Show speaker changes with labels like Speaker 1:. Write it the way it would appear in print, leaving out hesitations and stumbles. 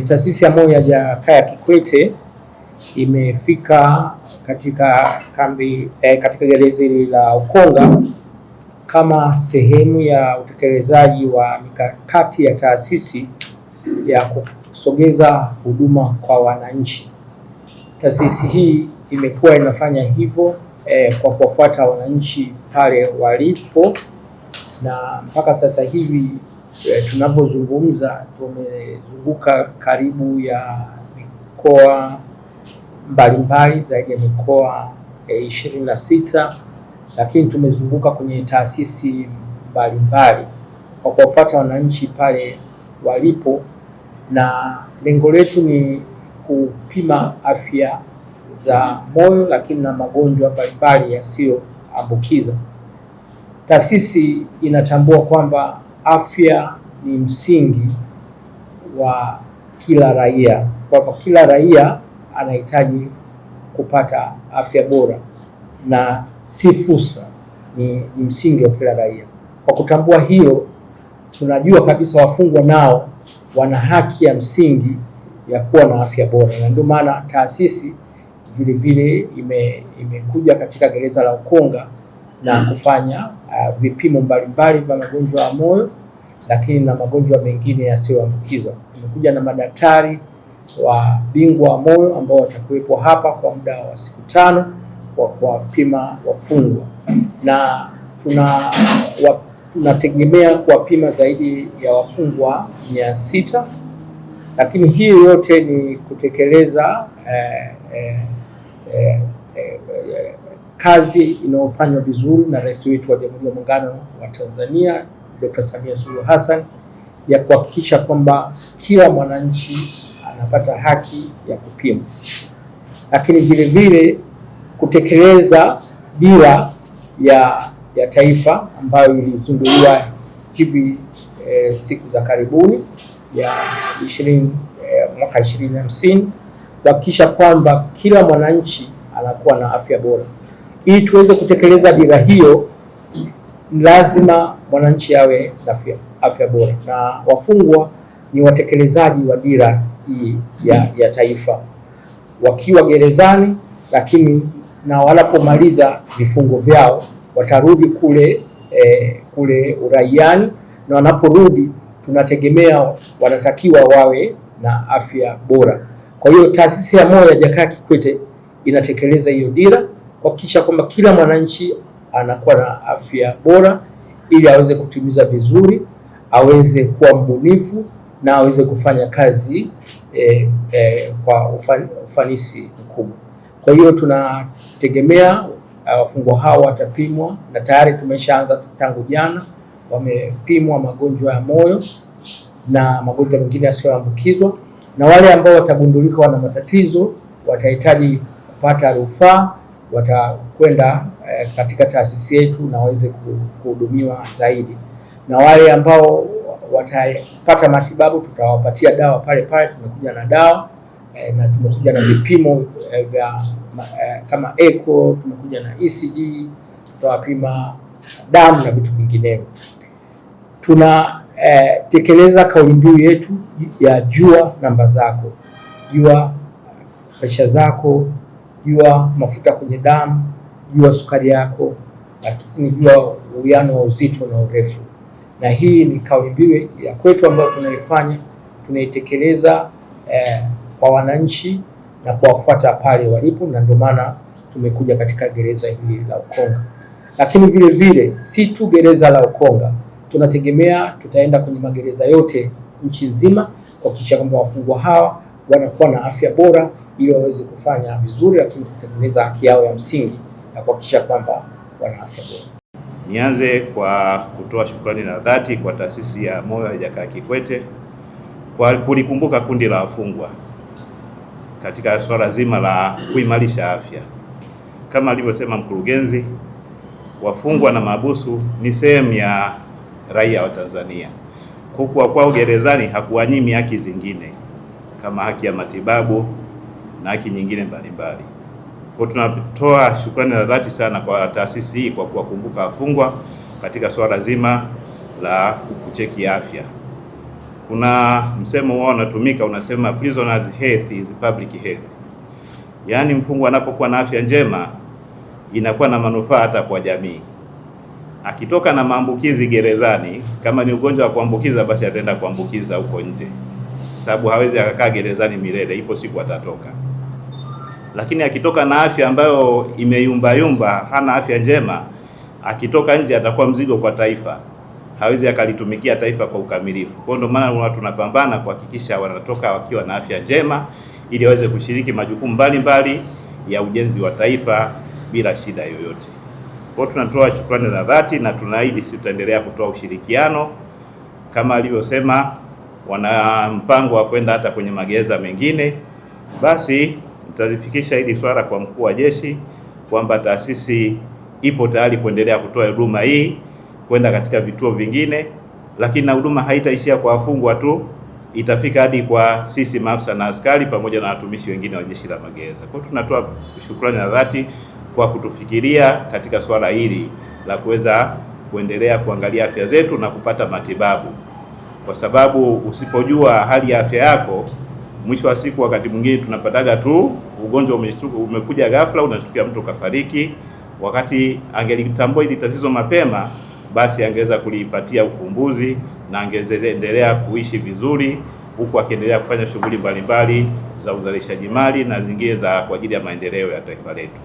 Speaker 1: Taasisi ya Moyo ya Jakaya Kikwete imefika katika kambi katika gereza la Ukonga kama sehemu ya utekelezaji wa mikakati ya taasisi ya kusogeza huduma kwa wananchi. Taasisi hii imekuwa inafanya hivyo kwa kuwafuata wananchi pale walipo, na mpaka sasa hivi tunapozungumza tumezunguka karibu ya mikoa mbalimbali, zaidi ya mikoa 26, lakini tumezunguka kwenye taasisi mbalimbali kwa kuwafuata wananchi pale walipo, na lengo letu ni kupima afya za moyo lakini na magonjwa mbalimbali yasiyoambukiza. Taasisi inatambua kwamba afya ni msingi wa kila raia, kwamba kila raia anahitaji kupata afya bora na si fursa, ni msingi wa kila raia. Kwa kutambua hilo, tunajua kabisa wafungwa nao wana haki ya msingi ya kuwa na afya bora, na ndio maana taasisi vile vile imekuja katika gereza la Ukonga na kufanya vipimo mbalimbali vya magonjwa ya moyo lakini na magonjwa mengine yasiyoambukizwa. Tumekuja na madaktari wa bingwa wa moyo ambao watakuwepo hapa kwa muda wa siku 5 kwa kuwapima wafungwa, na tunategemea kuwapima zaidi ya wafungwa 600, lakini hii yote ni kutekeleza kazi inayofanywa vizuri na Rais wetu wa Jamhuri ya Muungano wa Tanzania Dr. Samia Suluhu Hassan ya kuhakikisha kwamba kila mwananchi anapata haki ya kupimwa, lakini vile vile kutekeleza dira ya taifa ambayo ilizinduliwa hivi siku za karibuni ya mwaka 2050, kuhakikisha kwamba kila mwananchi anakuwa na afya bora. Ili tuweze kutekeleza dira hiyo, lazima mwananchi awe na afya bora, na wafungwa ni watekelezaji wa dira hii ya taifa wakiwa gerezani, lakini na wanapomaliza vifungo vyao watarudi kule uraiani, na wanaporudi tunategemea wanatakiwa wawe na afya bora. Kwa hiyo Taasisi ya Moyo ya Jakaya Kikwete inatekeleza hiyo dira kuhakikisha kwamba kila mwananchi anakuwa na afya bora ili aweze kutimiza vizuri, aweze kuwa mbunifu na aweze kufanya kazi kwa ufanisi mkubwa. Kwa hiyo tunategemea wafungwa hao watapimwa, na tayari tumeshaanza tangu jana, wamepimwa magonjwa ya moyo na magonjwa mengine yasiyoambukizwa, na wale ambao watagundulika wana matatizo watahitaji kupata rufaa, watakwenda katika taasisi yetu na waweze kuhudumiwa zaidi, na wale ambao watapata matibabu tutawapatia dawa pale pale. Tumekuja na dawa na tumekuja na vipimo vya kama echo, tumekuja na ECG, tutawapima damu na vitu vinginevyo. Tunatekeleza kauli mbiu yetu ya jua namba zako, jua presha zako, jua mafuta kwenye damu, jua sukari yako, lakini jua uwiano wa uzito na urefu. Na hii ni kauli mbiu ya kwetu ambayo tunaifanya, tunaitekeleza kwa wananchi na kuwafuata pale walipo, na ndio maana tumekuja katika gereza hili la Ukonga. Lakini vile vile si tu gereza la Ukonga, tunategemea tutaenda kwenye magereza yote nchi nzima kuhakikisha kwamba wafungwa hawa wanakuwa na afya bora ili waweze kufanya vizuri, lakini kutengeneza haki yao ya msingi na kuhakikisha kwamba wana afya bora.
Speaker 2: Nianze kwa kutoa shukrani na dhati kwa Taasisi ya Moyo ya Jakaya Kikwete kwa kulikumbuka kundi la wafungwa katika swala zima la kuimarisha afya. Kama alivyosema mkurugenzi, wafungwa na mahabusu ni sehemu ya raia wa Tanzania. Kuwa kwao gerezani hakuwanyimi haki zingine kama haki ya matibabu na haki nyingine mbalimbali. Kwa tunatoa shukrani na dhati sana kwa taasisi hii kwa kuwakumbuka wafungwa katika swala zima la kucheki afya. kuna msemo wao unatumika unasema prisoners health is public health. Yaani mfungwa anapokuwa na afya njema inakuwa na manufaa hata kwa jamii. Akitoka na maambukizi gerezani, kama ni ugonjwa wa kuambukiza, basi ataenda kuambukiza huko nje, sababu hawezi akakaa gerezani milele, ipo siku atatoka. Lakini akitoka na afya ambayo imeyumba, hana afya njema, akitoka nje atakuwa mzigo kwa taifa, hawezi akalitumikia taifa kwa ukamilifu. Kwa ndio maana tunapambana kuhakikisha wanatoka wakiwa na afya njema, ili waweze kushiriki majukumu mbalimbali ya ujenzi wa taifa bila shida yoyote. Kwa tunatoa shukrani za dhati na tunaahidi sisi tutaendelea kutoa ushirikiano kama alivyosema, wana mpango wa kwenda hata kwenye magereza mengine. Basi nitazifikisha hili swala kwa mkuu wa jeshi kwamba taasisi ipo tayari kuendelea kutoa huduma hii kwenda katika vituo vingine, lakini na huduma haitaishia kwa wafungwa tu, itafika hadi kwa sisi maafisa na askari pamoja na watumishi wengine wa jeshi la magereza. Kwa tunatoa shukrani za dhati kwa kutufikiria katika swala hili la kuweza kuendelea kuangalia afya zetu na kupata matibabu, kwa sababu usipojua hali ya afya yako, mwisho wa siku wakati mwingine tunapataga tu ugonjwa umekuja ghafla, unashtukia mtu kafariki. Wakati angelitambua hili tatizo mapema, basi angeweza kulipatia ufumbuzi na angeendelea kuishi vizuri, huku akiendelea kufanya shughuli mbalimbali za uzalishaji mali na zingine za kwa ajili ya maendeleo ya taifa letu.